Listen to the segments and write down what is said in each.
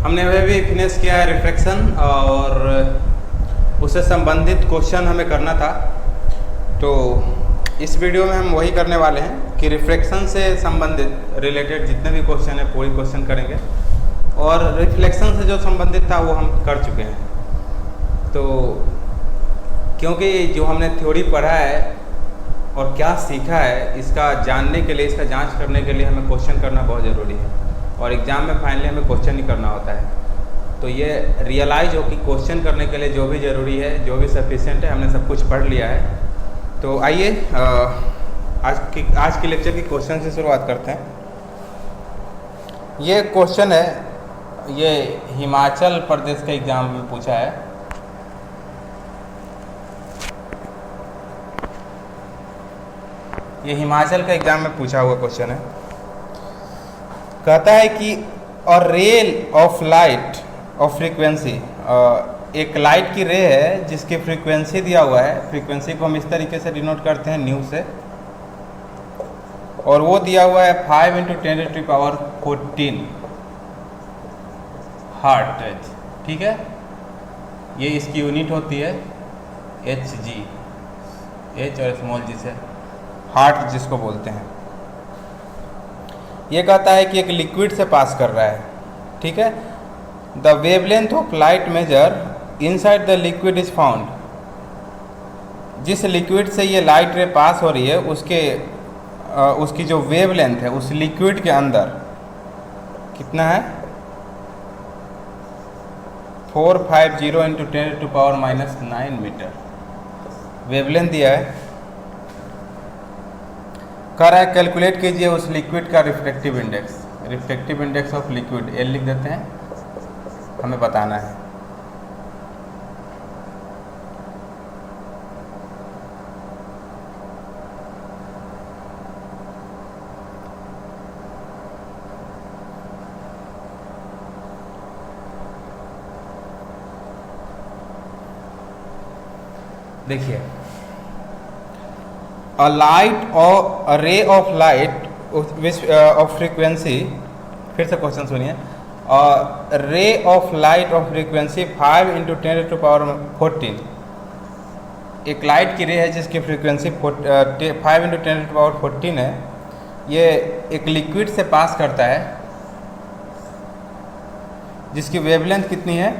हमने अभी भी फिनिश किया है रिफ्लेक्शन और उससे संबंधित क्वेश्चन हमें करना था। तो इस वीडियो में हम वही करने वाले हैं कि रिफ्लेक्शन से संबंधित रिलेटेड जितने भी क्वेश्चन है पूरी क्वेश्चन करेंगे और रिफ्लेक्शन से जो संबंधित था वो हम कर चुके हैं। तो क्योंकि जो हमने थ्योरी पढ़ा है और क्या सीखा है इसका जानने के लिए, इसका जांच करने के लिए हमें क्वेश्चन करना बहुत ज़रूरी है और एग्ज़ाम में फाइनली हमें क्वेश्चन ही करना होता है। तो ये रियलाइज़ हो कि क्वेश्चन करने के लिए जो भी ज़रूरी है, जो भी सफिशिएंट है, हमने सब कुछ पढ़ लिया है। तो आइए आज की लेक्चर की क्वेश्चन से शुरुआत करते हैं। ये क्वेश्चन है, ये हिमाचल प्रदेश के एग्ज़ाम में पूछा है। ये हिमाचल का एग्ज़ाम में पूछा हुआ क्वेश्चन है। कहता है कि और ray of light of frequency, एक लाइट की रे है जिसकी फ्रीक्वेंसी दिया हुआ है। फ्रीक्वेंसी को हम इस तरीके से डिनोट करते हैं न्यू से, और वो दिया हुआ है 5 × 10⁻14 हर्ट्ज। ठीक है, ये इसकी यूनिट होती है Hg, H और स्मॉल जी से हार्ट जिसको बोलते हैं। ये कहता है कि एक लिक्विड से पास कर रहा है। ठीक है, the wavelength of light measure inside the liquid is found. जिस लिक्विड से ये लाइट रे पास हो रही है उसकी जो वेवलेंथ है उस लिक्विड के अंदर कितना है, 450 × 10⁻⁹ मीटर वेवलेंथ दिया है। कह रहा है कैलकुलेट कीजिए उस लिक्विड का refractive index. Refractive index of liquid L लिख देते हैं, हमें बताना है। देखिए, a light or a ray of light of frequency, फिर से क्वेश्चन सुनिए। Ray of light of frequency 5 × 10⁻14। एक लाइट की रे है जिसकी फ्रीक्वेंसी 5 × 10⁻14 है। ये एक लिक्विड से पास करता है जिसकी वेवलेंथ कितनी है।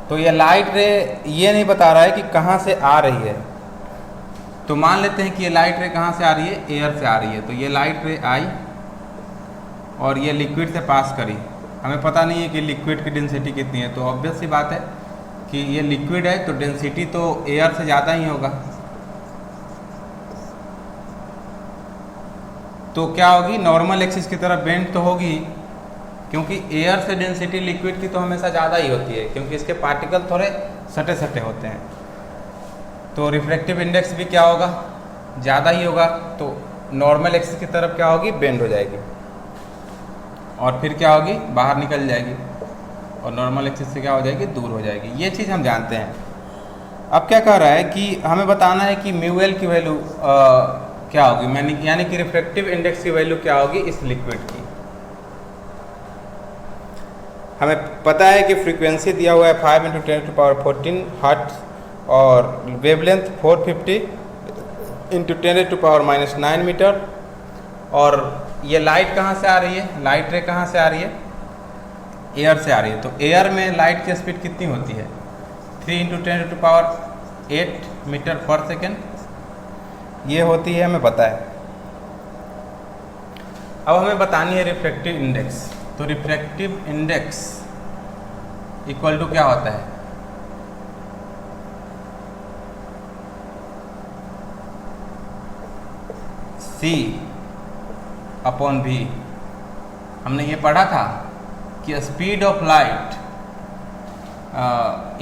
तो ये लाइट रे ये नहीं बता रहा है कि कहाँ से आ रही है। तो मान लेते हैं कि ये लाइट रे कहाँ से आ रही है, एयर से आ रही है। तो ये लाइट रे आई और ये लिक्विड से पास करी। हमें पता नहीं है कि लिक्विड की डेंसिटी कितनी है, तो ऑब्वियस सी बात है कि ये लिक्विड है तो डेंसिटी तो एयर से ज़्यादा ही होगा। तो क्या होगी, नॉर्मल एक्सिस की तरफ बेंड तो होगी, क्योंकि एयर से डेंसिटी लिक्विड की तो हमेशा ज़्यादा ही होती है, क्योंकि इसके पार्टिकल थोड़े सटे सटे होते हैं। तो रिफ्रैक्टिव इंडेक्स भी क्या होगा, ज़्यादा ही होगा। तो नॉर्मल एक्सिस की तरफ क्या होगी, बेंड हो जाएगी और फिर क्या होगी, बाहर निकल जाएगी और नॉर्मल एक्सिस से क्या हो जाएगी, दूर हो जाएगी। ये चीज़ हम जानते हैं। अब क्या कह रहा है कि हमें बताना है कि μL की वैल्यू क्या होगी, यानी कि रिफ्रैक्टिव इंडेक्स की वैल्यू क्या होगी इस लिक्विड की। हमें पता है कि फ्रीक्वेंसी दिया हुआ है 5 × 10⁻14 हर्ट्ज और वेवलेंथ 450 × 10⁻⁹ मीटर। और ये लाइट कहाँ से आ रही है, लाइट रे कहाँ से आ रही है, एयर से आ रही है। तो एयर में लाइट की स्पीड कितनी होती है, 3 × 10⁸ मीटर पर सेकेंड ये होती है, हमें पता है। अब हमें बतानी है रिफ्रैक्टिव इंडेक्स। तो रिफ्रैक्टिव इंडेक्स इक्वल टू क्या होता है, C/V। हमने ये पढ़ा था कि speed of light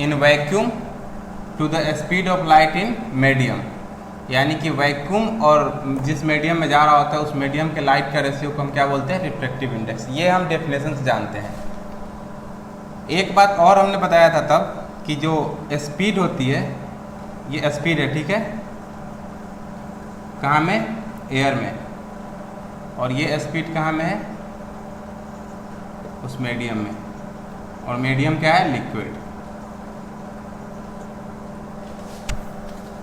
in vacuum to the speed of light in medium, यानी कि वैक्यूम और जिस मीडियम में जा रहा होता है उस मीडियम के लाइट का रेशियो को हम क्या बोलते हैं, रिफ्रैक्टिव इंडेक्स। ये हम डेफिनेशन से जानते हैं। एक बात और हमने बताया था तब कि जो स्पीड होती है, ये स्पीड है, ठीक है, कहाँ में, एयर में, और ये स्पीड कहाँ में है, उस मीडियम में, और मीडियम क्या है? लिक्विड।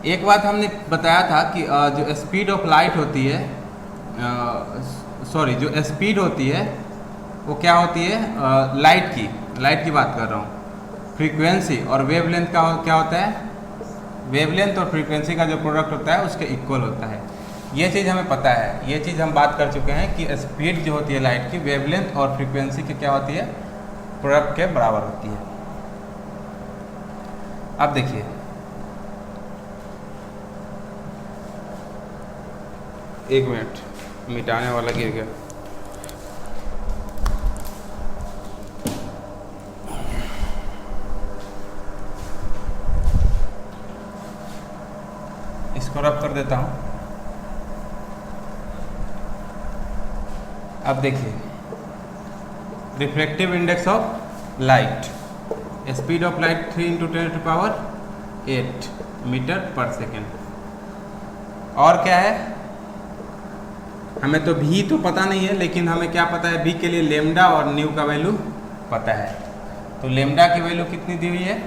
एक बात हमने बताया था कि जो स्पीड ऑफ लाइट होती है, जो स्पीड होती है वो क्या होती है? लाइट की बात कर रहा हूँ। फ्रीक्वेंसी और वेवलेंथ का क्या होता है? वेवलेंथ और फ्रीक्वेंसी का जो प्रोडक्ट होता है उसके इक्वल होता है। ये चीज़ हमें पता है, ये चीज़ हम बात कर चुके हैं कि स्पीड जो होती है लाइट की, वेवलेंथ और फ्रीक्वेंसी की क्या होती है? प्रोडक्ट के बराबर होती है। अब देखिए, एक मिनट, मिटाने वाला गिर गया। इसको रब कर देता हूँ। अब देखिए, reflective index of light, speed of light 3 × 10⁸ metre per second. और क्या है? हमें तो भी तो पता नहीं है, लेकिन हमें क्या पता है? भी के लिए लेमडा और न्यू का वैल्यू पता है। तो लेमडा की वैल्यू कितनी दी हुई है?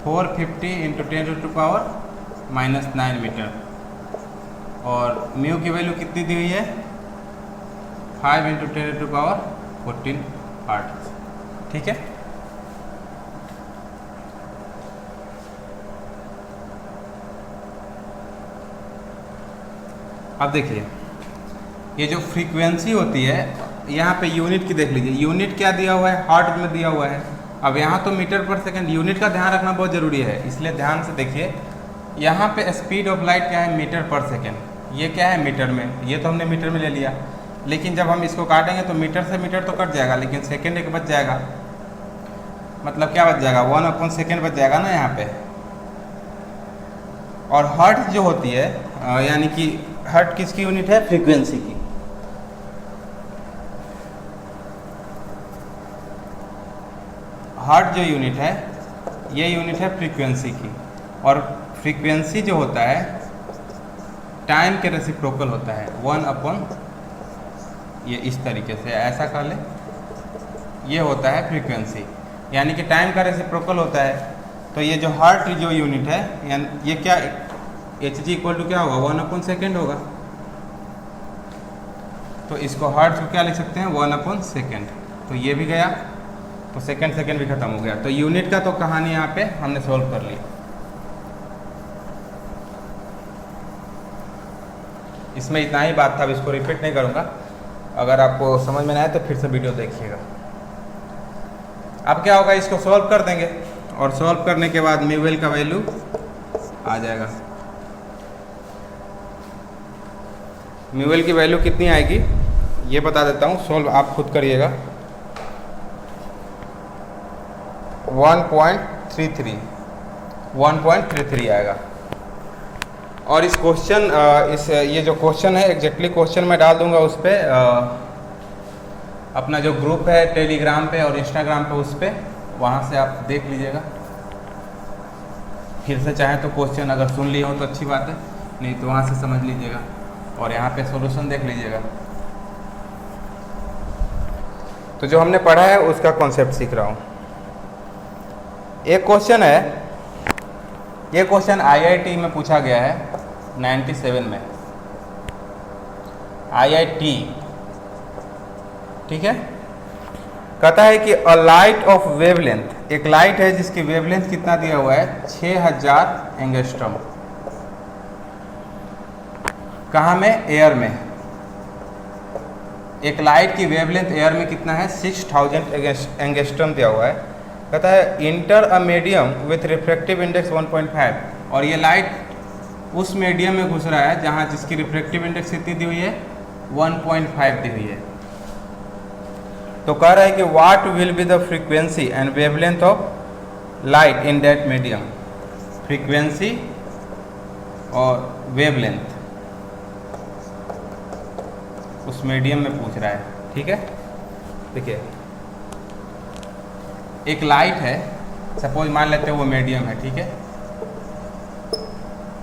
450 × 10⁻⁹ मीटर, और म्यू की वैल्यू कितनी दी हुई है? 5 × 10⁻14 हर्ट्ज। ठीक है। अब देखिए, ये जो फ्रीक्वेंसी होती है, यहाँ पे यूनिट की देख लीजिए, यूनिट क्या दिया हुआ है? हर्ट्ज में दिया हुआ है। अब यहाँ तो मीटर पर सेकंड, यूनिट का ध्यान रखना बहुत ज़रूरी है, इसलिए ध्यान से देखिए। यहाँ पे स्पीड ऑफ लाइट क्या है? मीटर पर सेकंड। ये क्या है? मीटर में। ये तो हमने मीटर में ले लिया, लेकिन जब हम इसको काटेंगे तो मीटर से मीटर तो कट जाएगा, लेकिन सेकेंड एक बच जाएगा। मतलब क्या बच जाएगा? 1/सेकेंड बच जाएगा ना यहाँ पे। और हर्ट्ज जो होती है, यानी कि हर्ट्ज किसकी यूनिट है? फ्रीक्वेंसी की। हर्ट्ज जो यूनिट है, ये यूनिट है फ्रीक्वेंसी की। और फ्रीक्वेंसी जो होता है टाइम के रेसिप्रोकल होता है, 1/, ये इस तरीके से ऐसा कर ले, ये होता है फ्रीक्वेंसी, यानी कि टाइम का रेसिप्रोकल होता है। तो ये जो हर्ट्ज जो यूनिट है, यानी ये क्या, Hg इक्वल टू क्या होगा? 1/सेकेंड होगा। तो इसको हर्ट्ज को क्या लिख सकते हैं? 1/सेकेंड। तो ये भी गया, तो सेकेंड भी खत्म हो गया। तो यूनिट का तो कहानी यहाँ पे हमने सॉल्व कर ली। इसमें इतना ही बात था, अब इसको रिपीट नहीं करूँगा। अगर आपको समझ में ना आए तो फिर से वीडियो देखिएगा। अब क्या होगा? इसको सॉल्व कर देंगे, और सॉल्व करने के बाद म्यूवेल का वैल्यू आ जाएगा। म्यूवेल की वैल्यू कितनी आएगी ये बता देता हूँ, सॉल्व आप खुद करिएगा। 1.33 आएगा। और इस क्वेश्चन ये जो क्वेश्चन है एग्जैक्टली क्वेश्चन मैं डाल दूंगा उस पर, अपना जो ग्रुप है टेलीग्राम पे और इंस्टाग्राम पे, उस पर वहाँ से आप देख लीजिएगा। फिर से चाहें तो क्वेश्चन अगर सुन लिए हो तो अच्छी बात है, नहीं तो वहाँ से समझ लीजिएगा और यहाँ पे सॉल्यूशन देख लीजिएगा। तो जो हमने पढ़ा है उसका कॉन्सेप्ट सीख रहा हूँ। एक क्वेश्चन है, ये क्वेश्चन IIT में पूछा गया है 97 में, IIT, ठीक है। कहता है कि अ लाइट ऑफ वेवलेंथ, एक लाइट है जिसकी वेवलेंथ कितना दिया हुआ है 6000 एंगस्ट्रॉम। कहाँ में? एयर में। एक लाइट की वेवलेंथ एयर में कितना है 6000 एंगस्ट्रॉम दिया हुआ है। कहता है inter a medium with refractive index 1.5, और ये लाइट उस मीडियम में घुस रहा है जहाँ जिसकी रिफ्रैक्टिव इंडेक्स कितनी दी हुई है 1.5 दी हुई है। तो कह रहा है कि what will be the frequency and wavelength of light in that medium. Frequency और वेवलेंथ उस मीडियम में पूछ रहा है, ठीक है। देखिए एक लाइट है, सपोज मान लेते हैं वो मीडियम है, ठीक है,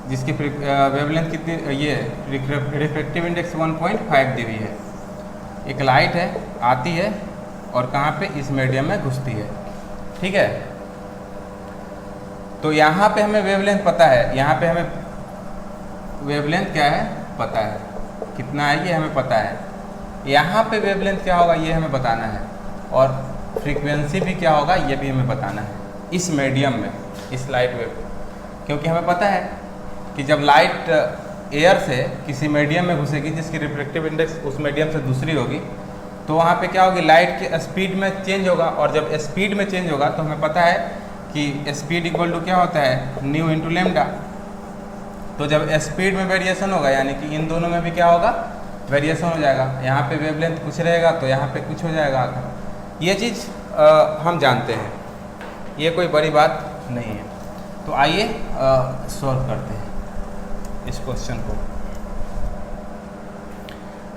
जिसकी वेवलेंथ कितनी, ये रिफ्रैक्टिव इंडेक्स 1.5 दी हुई है। एक लाइट है, आती है और कहाँ पे, इस मीडियम में घुसती है। ठीक है, तो यहाँ पे हमें वेवलेंथ पता है, यहाँ पे हमें वेवलेंथ क्या है पता है, कितना है ये हमें पता है। यहाँ पे वेवलेंथ क्या होगा ये हमें बताना है, और फ्रीक्वेंसी भी क्या होगा ये भी हमें बताना है इस मीडियम में, इस लाइट वेव। क्योंकि हमें पता है कि जब लाइट एयर से किसी मीडियम में घुसेगी जिसकी रिफ्लेक्टिव इंडेक्स उस मीडियम से दूसरी होगी, तो वहाँ पे क्या होगी, लाइट के स्पीड में चेंज होगा, और जब स्पीड में चेंज होगा तो हमें पता है कि स्पीड इक्वल टू क्या होता है, न्यू इंटू लेमडा। तो जब स्पीड में वेरिएशन होगा यानी कि इन दोनों में भी क्या होगा, वेरिएशन हो जाएगा। यहाँ पे वेवलेंथ कुछ रहेगा तो यहाँ पे कुछ हो जाएगा। ये चीज़ हम जानते हैं, ये कोई बड़ी बात नहीं है। तो आइए सॉल्व करते हैं इस क्वेश्चन को।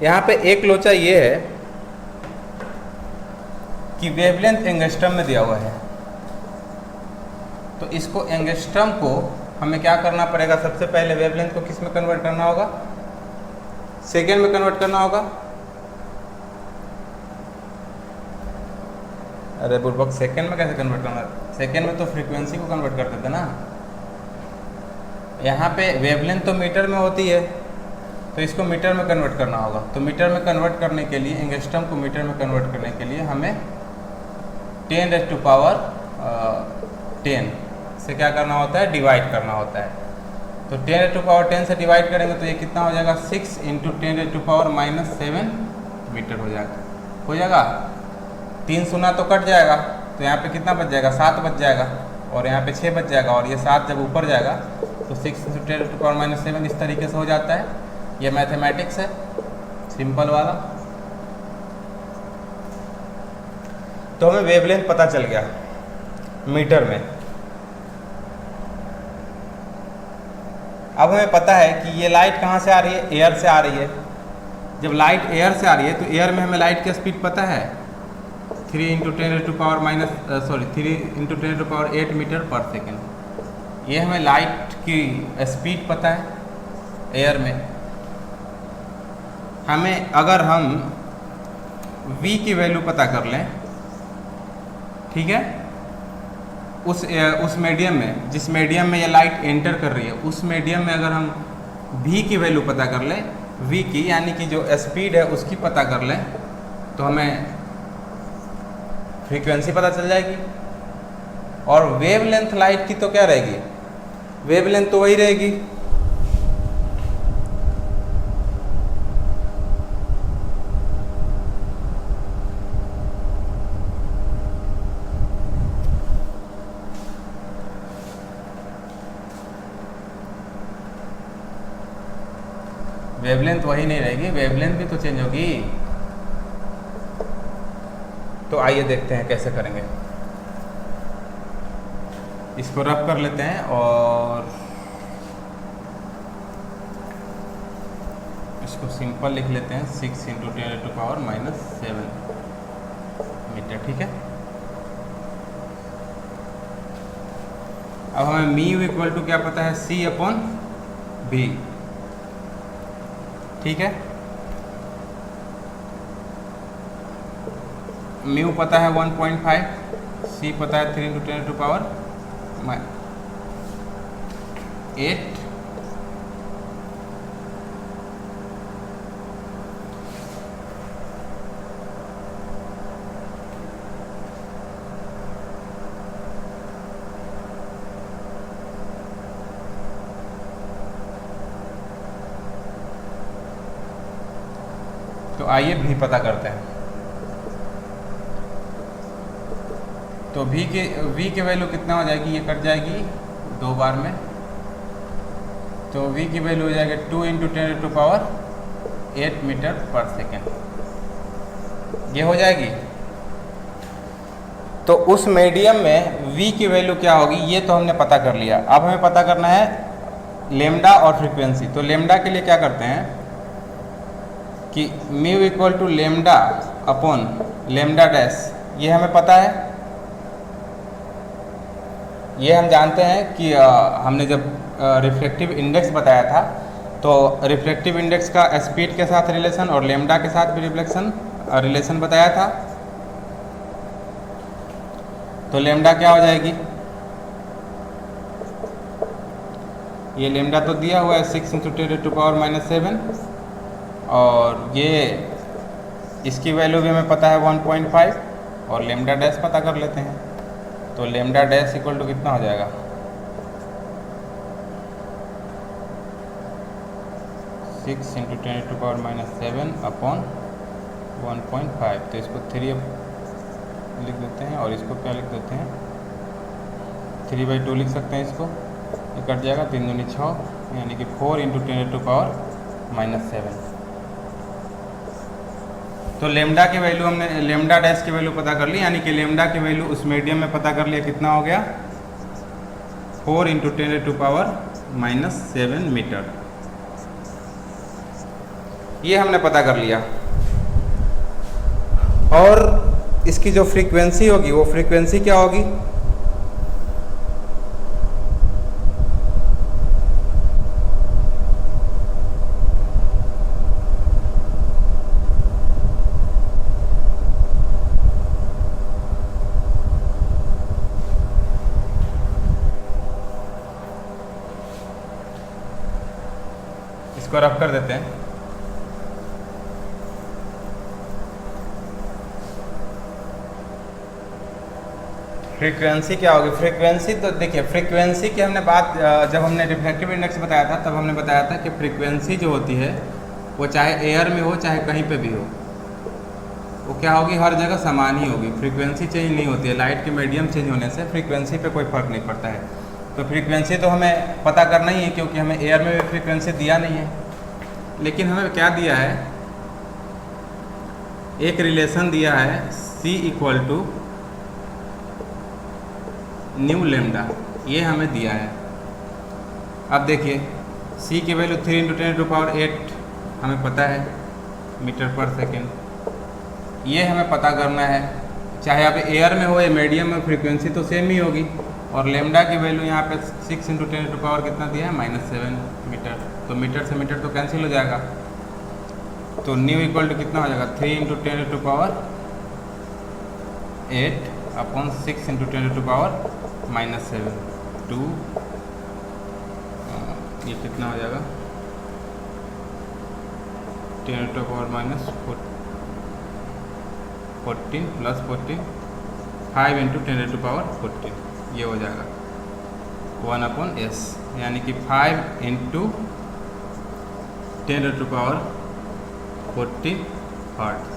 यहाँ पे एक लोचा ये है कि वेवलेंथ एंगस्ट्रम में दिया हुआ है, तो इसको एंगस्ट्रम को हमें क्या करना पड़ेगा, सबसे पहले वेवलेंथ को किस में कन्वर्ट करना होगा, सेकेंड में कन्वर्ट करना होगा। अरे बुर्बक, सेकेंड में कैसे कन्वर्ट करना, सेकेंड में तो फ्रीक्वेंसी को कन्वर्ट करते थे ना। यहाँ पे वेवलेंथ तो मीटर में होती है, तो इसको मीटर में कन्वर्ट करना होगा। तो मीटर में कन्वर्ट करने के लिए, एंगस्ट्रम को मीटर में कन्वर्ट करने के लिए हमें 10⁻10 से क्या करना होता है, डिवाइड करना होता है। तो 10⁻10 से डिवाइड करेंगे तो ये कितना हो जाएगा, 6 × 10⁻⁷ मीटर हो जाएगा। 3 शून्य तो कट जाएगा, तो यहाँ पे कितना बच जाएगा, 7 बच जाएगा, और यहाँ पे 6 बच जाएगा, और ये 7 जब ऊपर जाएगा तो 6 × 10⁻⁷ इस तरीके से हो जाता है। ये मैथमेटिक्स है सिंपल वाला। तो हमें वेवलेंथ पता चल गया मीटर में। अब हमें पता है कि ये लाइट कहाँ से आ रही है, एयर से आ रही है। जब लाइट एयर से आ रही है तो एयर में हमें लाइट की स्पीड पता है, 3 × 10⁻8 मीटर पर सेकेंड। ये हमें लाइट की स्पीड पता है एयर में। हमें अगर हम v की वैल्यू पता कर लें, ठीक है, उस मीडियम में, जिस मीडियम में ये लाइट एंटर कर रही है, उस मीडियम में अगर हम v की वैल्यू पता कर लें, v की यानी कि जो स्पीड है उसकी पता कर लें, तो हमें फ्रीक्वेंसी पता चल जाएगी। और वेवलेंथ लाइट की तो क्या रहेगी, वेवलेंथ तो वही रहेगी। वेवलेंथ वही नहीं रहेगी, वेवलेंथ भी तो चेंज होगी। तो आइए देखते हैं कैसे करेंगे। इसको रफ कर लेते हैं और इसको सिंपल लिख लेते हैं, 6 × 10⁻⁷ मीटर। ठीक है, अब हमें म्यू इक्वल टू क्या पता है, C/V। ठीक है, म्यू पता है 1.5, C पता है 3 × 10⁻⁸। तो आइए भी पता करते हैं। तो v की वैल्यू कितना हो जाएगी, ये कट जाएगी 2 बार में, तो v की वैल्यू हो जाएगी 2 × 10⁸ मीटर पर सेकेंड, ये हो जाएगी। तो उस मीडियम में v की वैल्यू क्या होगी ये तो हमने पता कर लिया। अब हमें पता करना है लेमडा और फ्रीक्वेंसी। तो लेमडा के लिए क्या करते हैं कि म्यू इक्वल टू λ/λ', ये हमें पता है, ये हम जानते हैं कि हमने जब रिफ्लेक्टिव इंडेक्स बताया था तो रिफ्लेक्टिव इंडेक्स का स्पीड के साथ रिलेशन और लेमडा के साथ भी रिलेशन बताया था। तो लेमडा क्या हो जाएगी, ये लेमडा तो दिया हुआ है 6 × 10⁻⁻⁷, और ये इसकी वैल्यू भी हमें पता है 1.5, और लेमडा डैश पता कर लेते हैं। तो लेमडा डैश इक्वल टू कितना हो जाएगा, 6 × 10⁻⁷ अपॉन 1.5। तो इसको 3 लिख देते हैं, और इसको क्या लिख देते हैं, 3/2 लिख सकते हैं। इसको ये कट जाएगा, 3 दूनी 6, यानी कि 4 × 10⁻⁷। तो लेमडा की वैल्यू हमने, लेमडा डैश की वैल्यू पता कर ली, यानी कि लेमडा की वैल्यू उस मीडियम में पता कर लिया, कितना हो गया 4 × 10⁻⁷ मीटर। ये हमने पता कर लिया। और इसकी जो फ्रीक्वेंसी होगी, वो फ्रीक्वेंसी क्या होगी, इसको रफ कर देते हैं। फ्रीक्वेंसी क्या होगी, फ्रीक्वेंसी तो देखिए, फ्रीक्वेंसी की हमने बात जब हमने रिफ्रैक्टिव इंडेक्स बताया था, तब हमने बताया था कि फ्रीक्वेंसी जो होती है वो चाहे एयर में हो चाहे कहीं पे भी हो, वो क्या होगी, हर जगह समान ही होगी। फ्रीक्वेंसी चेंज नहीं होती है, लाइट के मीडियम चेंज होने से फ्रीक्वेंसी पे कोई फ़र्क नहीं पड़ता है। तो फ्रीक्वेंसी तो हमें पता करना ही है, क्योंकि हमें एयर में भी फ्रीक्वेंसी दिया नहीं है। लेकिन हमें क्या दिया है, एक रिलेशन दिया है C = न्यू लेमडा, ये हमें दिया है। अब देखिए C की वैल्यू 3 × 10⁸ हमें पता है मीटर पर सेकेंड। ये हमें पता करना है, चाहे आप एयर में हो या मीडियम में, फ्रीक्वेंसी तो सेम ही होगी। और लेमडा की वैल्यू यहाँ पे 6 × 10⁻⁷ कितना दिया है, -7 मीटर। तो मीटर से मीटर तो कैंसिल हो जाएगा, तो न्यू इक्वल टू कितना हो जाएगा, 3 × 10⁸ अपॉन 6 × 10⁻⁷ 2, ये कितना हो जाएगा, 10⁻⁻14 + 14, 5 × 10⁻14, ये हो जाएगा 1/s, यानी कि 5 × 10⁻14 हर्ट्ज।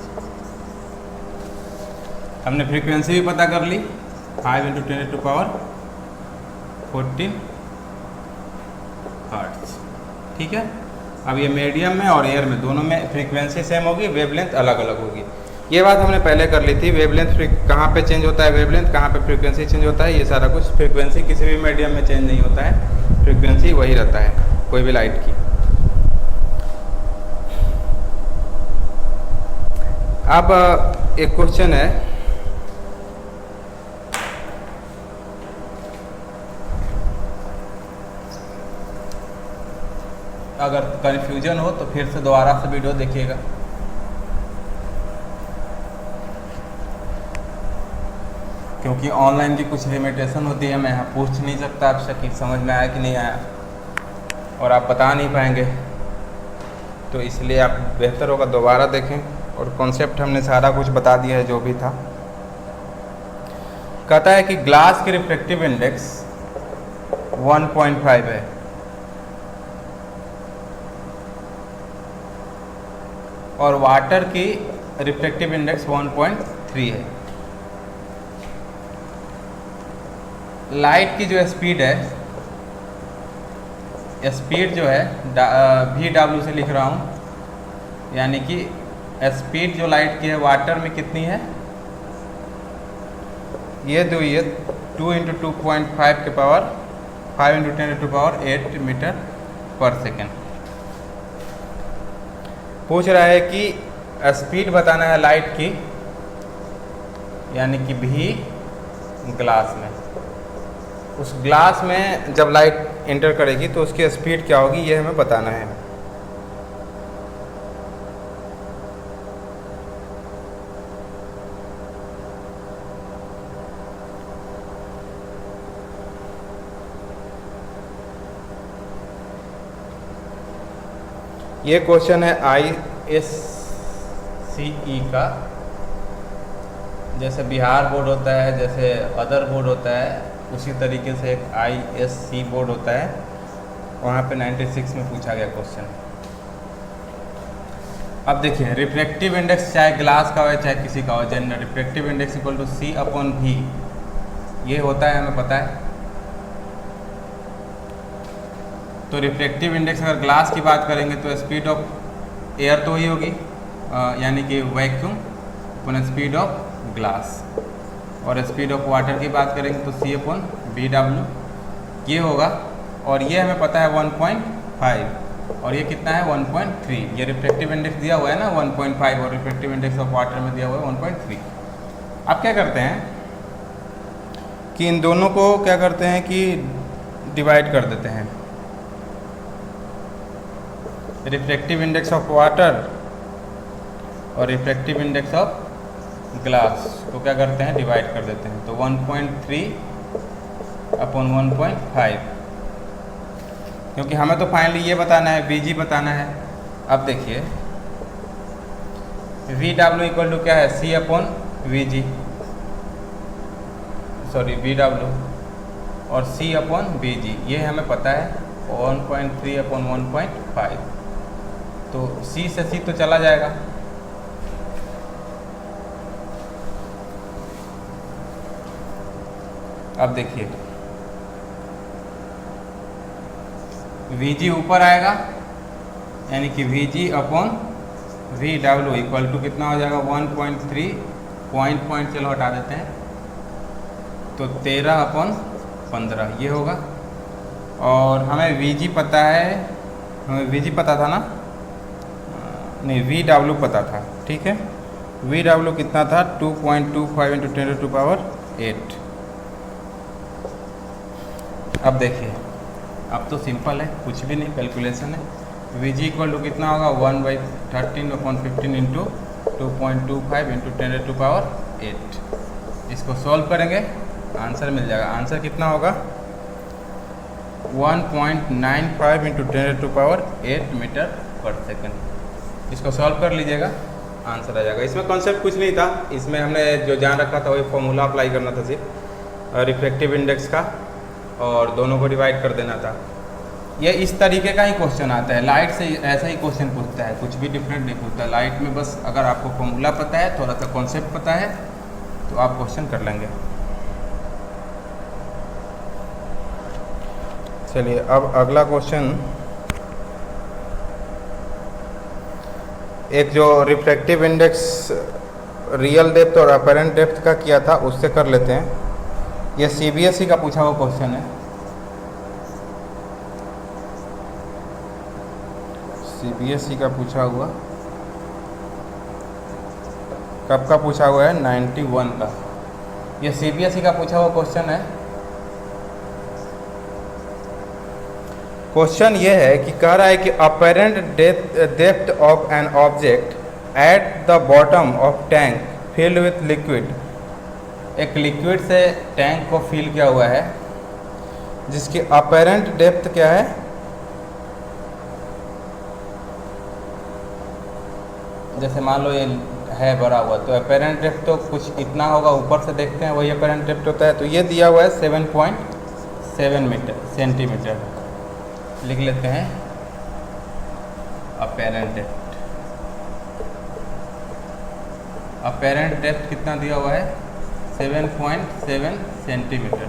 हमने फ्रीक्वेंसी भी पता कर ली, 5 × 10⁻14 हर्ट्ज। ठीक है। अब ये मीडियम में और एयर में, दोनों में फ्रीक्वेंसी सेम होगी, वेवलेंथ अलग अलग होगी। ये बात हमने पहले कर ली थी। वेवलेंथ कहाँ पे चेंज होता है, वेवलेंथ कहाँ पे फ्रीक्वेंसी चेंज होता है, ये सारा कुछ। फ्रीक्वेंसी किसी भी मीडियम में चेंज नहीं होता है, फ्रीक्वेंसी वही रहता है कोई भी लाइट की। अब एक क्वेश्चन है, अगर कन्फ्यूजन हो तो फिर से दोबारा से वीडियो देखिएगा। क्योंकि ऑनलाइन की कुछ लिमिटेशन होती है, मैं यहाँ पूछ नहीं सकता आपसे कि समझ में आया कि नहीं आया, और आप बता नहीं पाएंगे। तो इसलिए आप बेहतर होगा दोबारा देखें, और कॉन्सेप्ट हमने सारा कुछ बता दिया है जो भी था। कहता है कि ग्लास की रिफ्रैक्टिव इंडेक्स 1.5 है, और वाटर की रिफ्रैक्टिव इंडेक्स 1.3 है। लाइट की जो स्पीड है, स्पीड जो है VW से लिख रहा हूँ, यानी कि स्पीड जो लाइट की है वाटर में कितनी है, ये 2 × 2.5 के पावर 5 × 10⁸ मीटर पर सेकेंड। पूछ रहा है कि स्पीड बताना है लाइट की, यानी कि V ग्लास में। उस ग्लास में जब लाइट एंटर करेगी तो उसकी स्पीड क्या होगी, ये हमें बताना है। ये क्वेश्चन है ISCE का। जैसे बिहार बोर्ड होता है, जैसे अदर बोर्ड होता है, उसी तरीके से एक ISC बोर्ड होता है। वहाँ पे 96 में पूछा गया क्वेश्चन। अब देखिए रिफ्रैक्टिव इंडेक्स चाहे ग्लास का हो चाहे किसी का हो, general refractive index equal to C/V ये होता है, हमें पता है। तो रिफ्रैक्टिव इंडेक्स अगर ग्लास की बात करेंगे तो स्पीड ऑफ एयर तो ही होगी, यानी कि vacuum upon speed of glass. और स्पीड ऑफ वाटर की बात करेंगे तो C/VW ये होगा। और ये हमें पता है 1.5 और ये कितना है 1.3। ये रिफ्रैक्टिव इंडेक्स दिया हुआ है ना 1.5 और रिफ्रैक्टिव इंडेक्स ऑफ वाटर में दिया हुआ है 1.3। अब क्या करते हैं कि इन दोनों को क्या करते हैं कि डिवाइड कर देते हैं। रिफ्रैक्टिव इंडेक्स ऑफ वाटर और रिफ्रैक्टिव इंडेक्स ऑफ ग्लास को क्या करते हैं डिवाइड कर देते हैं। तो 1.3/1.5, क्योंकि हमें तो फाइनली ये बताना है Vg बताना है। अब देखिए VW इक्वल टू क्या है C/Vg, सॉरी VW और C/Vg ये हमें पता है 1.3/1.5। तो C से C तो चला जाएगा। अब देखिए Vg ऊपर आएगा, यानी कि Vg/VW इक्वल टू कितना हो जाएगा 1.3 पॉइंट चलो हटा देते हैं, तो 13/15 ये होगा। और हमें Vg पता है, हमें Vg पता था ना, नहीं VW पता था, ठीक है। VW कितना था 2.25 × 10⁸ अब देखिए अब तो सिंपल है, कुछ भी नहीं, कैलकुलेशन है। Vg इक्वल टू कितना होगा 1/13/15 × 2.25 × 10⁸। इसको सॉल्व करेंगे आंसर मिल जाएगा। आंसर कितना होगा 1.95 × 10⁸ मीटर पर सेकंड। इसको सॉल्व कर लीजिएगा, आंसर आ जाएगा। इसमें कॉन्सेप्ट कुछ नहीं था, इसमें हमने जो जान रखा था वही फॉर्मूला अप्लाई करना था सिर्फ रिफ्रैक्टिव इंडेक्स का, और दोनों को डिवाइड कर देना था। ये इस तरीके का ही क्वेश्चन आता है, लाइट से ऐसा ही क्वेश्चन पूछता है, कुछ भी डिफरेंट नहीं पूछता। लाइट में बस अगर आपको फॉर्मूला पता है, थोड़ा सा कॉन्सेप्ट पता है, तो आप क्वेश्चन कर लेंगे। चलिए अब अगला क्वेश्चन, एक जो रिफ्रैक्टिव इंडेक्स रियल डेप्थ और अपरेंट डेप्थ का किया था उससे कर लेते हैं। ये CBSE का पूछा हुआ क्वेश्चन है। CBSE का पूछा हुआ, कब का पूछा हुआ है 91 का। ये CBSE का पूछा हुआ क्वेश्चन है। क्वेश्चन ये है कि कह रहा है कि apparent depth of an object at the bottom of tank filled with liquid. एक लिक्विड से टैंक को फिल किया हुआ है जिसकी अपेरेंट डेप्थ क्या है, जैसे मान लो ये है भरा हुआ, तो अपेरेंट डेप्थ तो कुछ इतना होगा, ऊपर से देखते हैं वही अपेरेंट डेप्थ होता है। तो ये दिया हुआ है 7.7 सेंटीमीटर। लिख लेते हैं अपेरेंट डेप्थ। अपेरेंट डेप्थ कितना दिया हुआ है 7.7 सेंटीमीटर।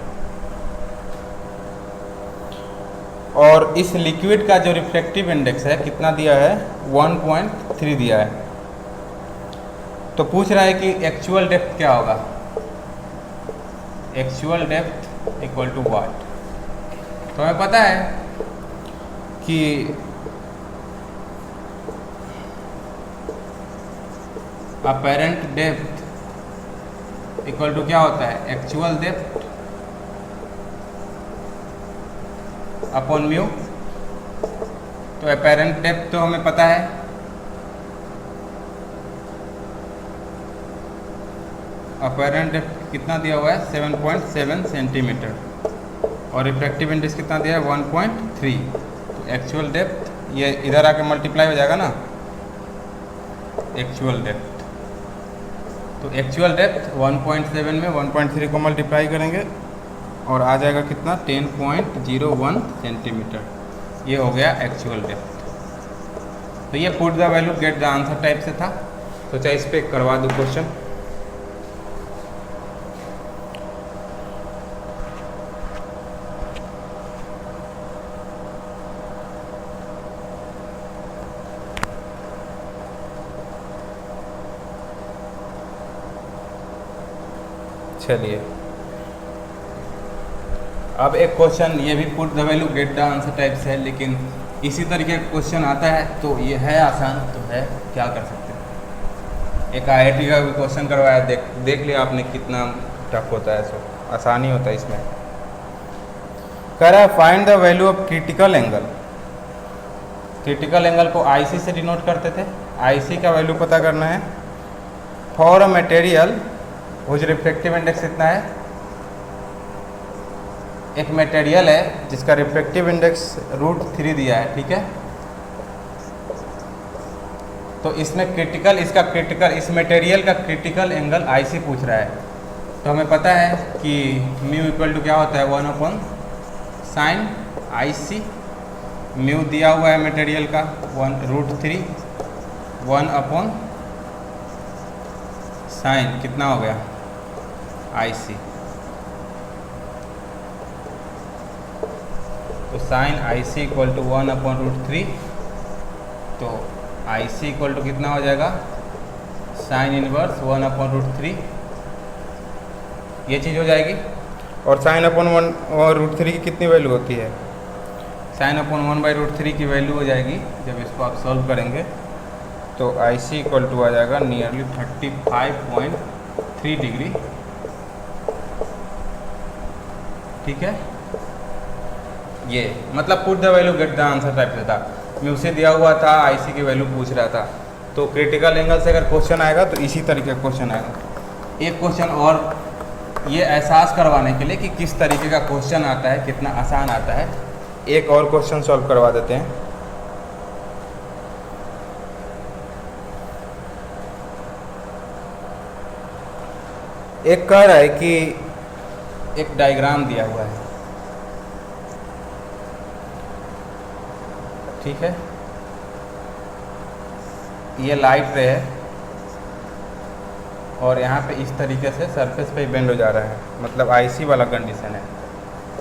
और इस लिक्विड का जो रिफ्रैक्टिव इंडेक्स है कितना दिया है 1.3 दिया है। तो पूछ रहा है कि एक्चुअल डेप्थ क्या होगा, actual depth equal to what. तो हमें पता है कि अपेरेंट डेप्थ इक्वल टू क्या होता है एक्चुअल डेप्थ अपॉन म्यू। तो अपेरेंट डेप्थ तो हमें पता है, अपेरेंट डेप्थ कितना दिया हुआ है 7.7 सेंटीमीटर और रिफ्रैक्टिव इंडेक्स कितना दिया है 1.3। तो एक्चुअल डेप्थ ये इधर आके मल्टीप्लाई हो जाएगा ना एक्चुअल डेप्थ। तो एक्चुअल डेप्थ 1.7 में 1.3 को मल्टीप्लाई करेंगे और आ जाएगा कितना 10.01 सेंटीमीटर। ये हो गया एक्चुअल डेप्थ। तो ये put the value get the answer type से था। तो चाहे इस पर करवा दूँ क्वेश्चन। चलिए अब एक क्वेश्चन, ये भी put the value get the answer type से है, लेकिन इसी तरीके का क्वेश्चन आता है तो ये है आसान, तो है क्या कर सकते हैं। एक IIT का भी क्वेश्चन करवाया, देख लिया आपने कितना टफ होता है, सो आसानी होता है इसमें। कह रहा है find the value of critical angle. Critical angle को IC से डिनोट करते थे, IC का वैल्यू पता करना है for a material whose refractive index कितना है। एक मटेरियल है जिसका रिफ्रैक्टिव इंडेक्स √3 दिया है, ठीक है। तो इसमें क्रिटिकल, इसका क्रिटिकल, इस मटेरियल का क्रिटिकल एंगल IC पूछ रहा है। तो हमें पता है कि म्यू इक्वल टू क्या होता है 1/sin IC। म्यू दिया हुआ है मटेरियल का √3, 1/sin कितना हो गया IC। तो sin IC इक्वल टू 1/√3। तो IC इक्वल टू कितना हो जाएगा sin इनवर्स 1/√3। ये चीज़ हो जाएगी। और sin/1/√3 की कितनी वैल्यू होती है? sin/1/√3 की वैल्यू हो जाएगी जब इसको आप सॉल्व करेंगे तो IC इक्वल टू आ जाएगा नियरली 35.3 डिग्री, ठीक है। ये मतलब put the value get the answer type से था। म्यू से दिया हुआ था, IC की वैल्यू पूछ रहा था। तो क्रिटिकल एंगल से अगर क्वेश्चन आएगा तो इसी तरीके का क्वेश्चन आएगा। एक क्वेश्चन और ये एहसास करवाने के लिए कि किस तरीके का क्वेश्चन आता है, कितना आसान आता है, एक और क्वेश्चन सॉल्व करवा देते हैं। एक कह रहा है कि एक डायग्राम दिया हुआ है, ठीक है। ये लाइट रे है और यहाँ पे इस तरीके से सरफेस पे बेंड हो जा रहा है, मतलब IC वाला कंडीशन है,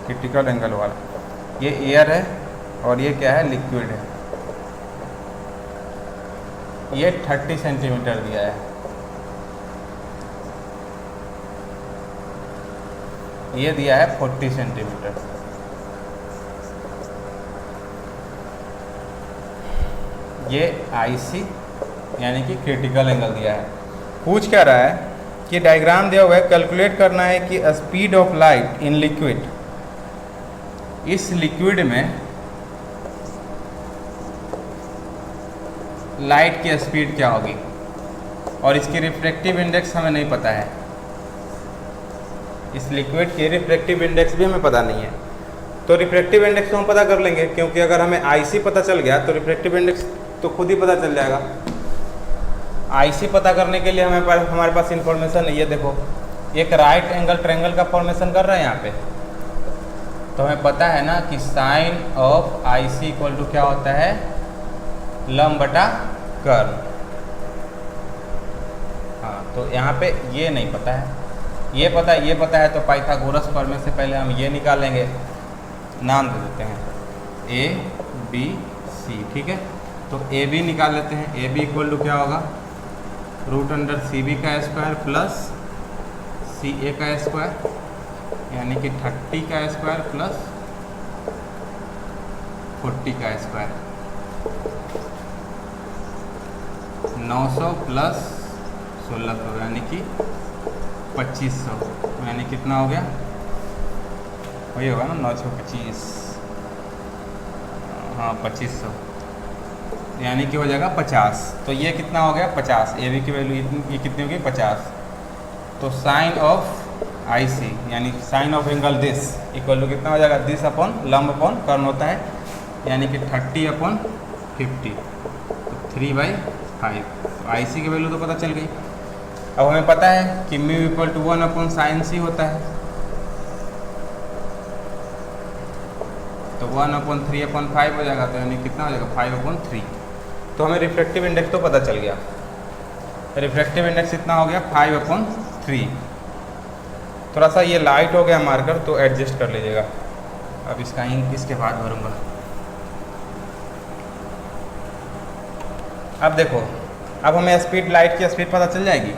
क्रिटिकल एंगल वाला। ये एयर है और ये क्या है, लिक्विड है। ये 30 सेंटीमीटर दिया है, ये दिया है 40 सेंटीमीटर। ये IC यानी कि क्रिटिकल एंगल दिया है। पूछ क्या रहा है कि डायग्राम दिया हुआ है, कैलकुलेट करना है कि speed of light in liquid, इस लिक्विड में लाइट की स्पीड क्या होगी, और इसकी रिफ्रैक्टिव इंडेक्स हमें नहीं पता है। इस लिक्विड की रिफ्रैक्टिव इंडेक्स भी हमें पता नहीं है। तो रिफ्रैक्टिव इंडेक्स तो हम पता कर लेंगे, क्योंकि अगर हमें IC पता चल गया तो रिफ्रैक्टिव इंडेक्स तो खुद ही पता चल जाएगा। IC पता करने के लिए हमारे पास इंफॉर्मेशन है। ये देखो, एक राइट एंगल ट्रायंगल का फॉर्मेशन कर रहे हैं यहाँ पे। तो हमें पता है ना कि sine of IC equal to क्या होता है, लंब बटा कर्व। हाँ, तो यहाँ पे ये नहीं पता है, ये पता है। तो पाइथागोरस फॉर्मूले से पहले हम ये निकालेंगे, नाम दे देते हैं ABC, ठीक है। तो AB निकाल लेते हैं। AB इक्वल टू क्या होगा, √CB का स्क्वायर प्लस CA का स्क्वायर, यानी कि 30 का स्क्वायर प्लस 40 का स्क्वायर, 900 प्लस 1600 यानी कि 2500, यानी कितना हो गया, वही होगा ना 925, हाँ 2500, यानी कि हो जाएगा 50। तो ये कितना हो गया 50, AB की वैल्यू ये कितनी होगी 50। तो साइन ऑफ IC यानी sine of angle this equal to कितना हो जाएगा, दिस अपॉन लंब अपॉन कर्व होता है, यानी कि 30 अपॉन 50, तो 3/5। तो आई सी की वैल्यू तो पता चल गई। अब हमें पता है कि mu equal to 1/sin c होता है, तो 1/3/5 हो जाएगा, तो यानी कितना हो जाएगा 5/3। तो हमें रिफ्रैक्टिव इंडेक्स तो पता चल गया। रिफ्रैक्टिव इंडेक्स कितना हो गया 5/3। थोड़ा सा ये लाइट हो गया मार्कर, तो एडजस्ट कर लीजिएगा। अब इसका इंक इसके बाद भरूंगा। अब देखो, अब हमें स्पीड, लाइट की स्पीड पता चल जाएगी।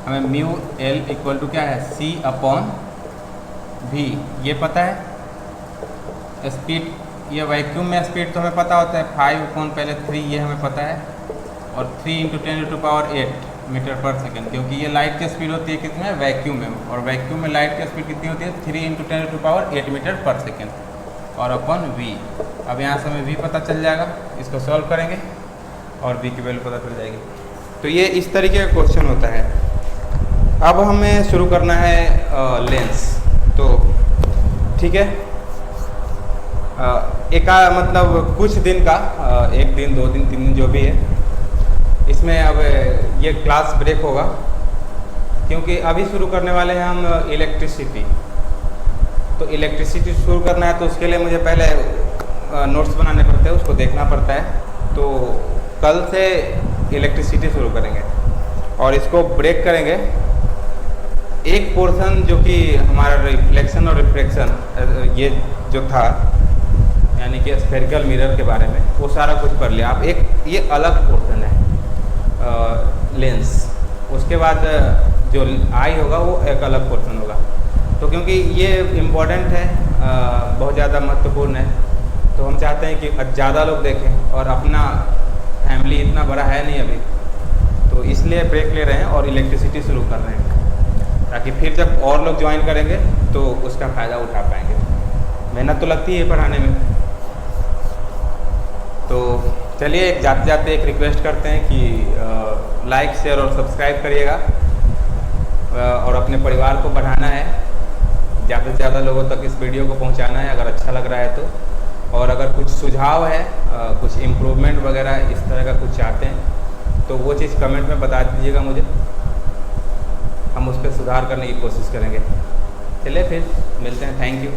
हमें म्यू एल इक्वल टू क्या है c/v, ये पता है। स्पीड, ये वैक्यूम में स्पीड तो हमें पता होता है 5/3, ये हमें पता है, और 3 × 10⁸ मीटर पर सेकेंड, क्योंकि ये लाइट की स्पीड होती है कितने वैक्यूम में, और वैक्यूम में लाइट की स्पीड कितनी होती है 3 × 10⁸ मीटर पर सेकेंड, और अपन v। अब यहाँ से हमें v पता चल जाएगा, इसको सॉल्व करेंगे और v की वैल्यू पता चल जाएगी। तो ये इस तरीके का क्वेश्चन होता है। अब हमें शुरू करना है लेंस। तो ठीक है, मतलब कुछ दिन का, 1 दिन 2 दिन 3 दिन जो भी है, इसमें अब ये क्लास ब्रेक होगा, क्योंकि अभी शुरू करने वाले हैं हम इलेक्ट्रिसिटी। तो इलेक्ट्रिसिटी शुरू करना है, तो उसके लिए मुझे पहले नोट्स बनाने पड़ते हैं, उसको देखना पड़ता है। तो कल से इलेक्ट्रिसिटी शुरू करेंगे और इसको ब्रेक करेंगे। एक पोर्शन जो कि हमारा रिफ्लेक्शन और रिफ्रैक्शन ये जो था, यानी कि स्फेरिकल मिरर के बारे में, वो सारा कुछ पढ़ लिया। अब एक ये अलग पोर्शन है लेंस, उसके बाद जो आई होगा वो एक अलग पोर्शन होगा। तो क्योंकि ये इम्पोर्टेंट है, बहुत ज़्यादा महत्वपूर्ण है, तो हम चाहते हैं कि ज़्यादा लोग देखें, और अपना फैमिली इतना बड़ा है नहीं अभी, तो इसलिए ब्रेक ले रहे हैं और इलेक्ट्रिसिटी शुरू कर रहे हैं, ताकि फिर जब और लोग ज्वाइन करेंगे तो उसका फ़ायदा उठा पाएंगे। मेहनत तो लगती है पढ़ाने में। तो चलिए, एक जाते जाते एक रिक्वेस्ट करते हैं कि लाइक शेयर और सब्सक्राइब करिएगा, और अपने परिवार को बढ़ाना है, ज़्यादा से ज़्यादा लोगों तक इस वीडियो को पहुंचाना है अगर अच्छा लग रहा है तो। और अगर कुछ सुझाव है, कुछ इम्प्रूवमेंट वगैरह इस तरह का कुछ चाहते हैं, तो वो चीज़ कमेंट में बता दीजिएगा मुझे, हम उस पर सुधार करने की कोशिश करेंगे। चलिए फिर मिलते हैं, थैंक यू।